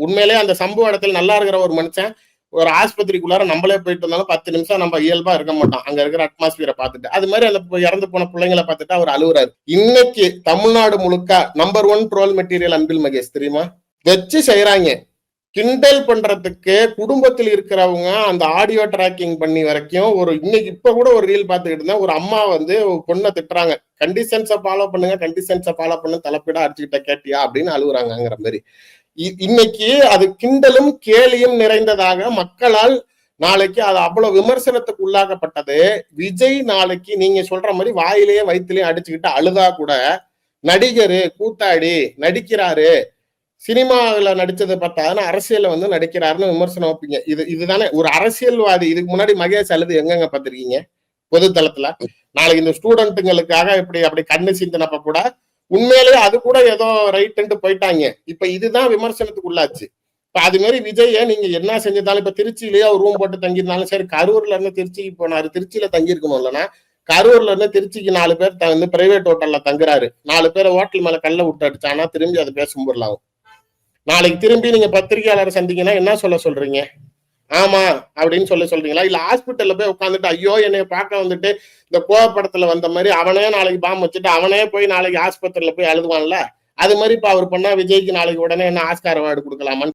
உண்மையிலேயே அந்த சம்பவ இடத்துல நல்லா இருக்கிற ஒரு மனுஷன் ஒரு ஆஸ்பத்திரிக்குள்ளார நம்மளே போயிட்டு இருந்தாலும் 10 நிமிஷம் நம்ம இயல்பா இருக்க மாட்டோம் அங்க இருக்கிற அட்மாஸ்பியரை பார்த்துட்டு. அது மாதிரி அந்த இறந்து போன பிள்ளைங்களை பார்த்துட்டு அவர் அழுகுறாரு. இன்னைக்கு தமிழ்நாடு முழுக்க number 1 troll material Anbil Mahesh தெரியுமா? வச்சு செய்யறாங்க. கிண்டல் பண்றதுக்கு குடும்பத்தில் இருக்கிறவங்க அந்த ஆடியோ டிராக்கிங் பண்ணி வரைக்கும் இன்னைக்கு இப்ப கூட ஒரு ரீல் பார்த்துக்கிட்டு இருந்தேன். ஒரு அம்மா பொண்ணை திட்டுறாங்க. கண்டிஷன்ஸை ஃபாலோ பண்ணுங்க, கண்டிஷன்ஸை ஃபாலோ பண்ணு, தலைப்பிட அடிச்சுக்கிட்ட கேட்டியா அப்படின்னு அழுகுறாங்கிற மாதிரி. இன்னைக்கு அது கிண்டலும் கேலியும் நிறைந்ததாக மக்களால் நாளைக்கு அது அவ்வளவு விமர்சனத்துக்கு உள்ளாக்கப்பட்டது. விஜய் நாளைக்கு நீங்க சொல்ற மாதிரி வாயிலேயே வயிற்றுலயே அடிச்சுக்கிட்டு அழுதா கூட நடிகரு கூத்தாடி நடிக்கிறாரு, சினிமாவில நடிச்சதை பார்த்தாதுன்னா அரசியல்ல நடிக்கிறாருன்னு விமர்சனம் வைப்பீங்க. இதுதானே ஒரு அரசியல்வாதி. இதுக்கு முன்னாடி மகேஷ் அழுது எங்கெங்க பார்த்திருக்கீங்க பொது தளத்துல? நாளைக்கு இந்த ஸ்டூடெண்ட்டுங்களுக்காக அப்படி கண்ணு சிந்தினப்ப கூட உண்மையிலேயே அது கூட ஏதோ ரைட்டு போயிட்டாங்க. இப்ப இதுதான் விமர்சனத்துக்கு உள்ளாச்சு. இப்ப அது மாதிரி விஜய நீங்க என்ன செஞ்சதாலும் இப்ப திருச்சியிலேயே ஒரு ரூம் போட்டு தங்கியிருந்தாலும் சரி, கரூர்ல இருந்து திருச்சிக்கு போனாரு, திருச்சியில தங்கியிருக்கணும் இல்லைன்னா கரூர்ல இருந்து திருச்சிக்கு 4 பேர் பிரைவேட் ஹோட்டல்ல தங்குறாரு. 4 பேரை ஹோட்டல் மேல கல்ல விட்டு அடிச்சானா திரும்பி அதை பேசும் பொருளாகும். நாளைக்கு திரும்பி நீங்க பத்திரிகையாளர் சந்திங்கன்னா என்ன சொல்றீங்க? ஆமா அப்படின்னு சொல்றீங்களா? இல்ல ஹாஸ்பிட்டல்ல போய் உட்காந்துட்டு ஐயோ என்னைய பார்க்க வந்துட்டு இந்த கோவப்படத்துல வந்த மாதிரி அவனே நாளைக்கு பாம்பு வச்சுட்டு அவனே போய் நாளைக்கு ஆஸ்பத்திரியில போய் அழுதுவான்ல, அது மாதிரி இப்ப அவர் பண்ணா விஜய்க்கு நாளைக்கு உடனே என்ன ஆஸ்கார் அவார்டு கொடுக்கலாமான்னு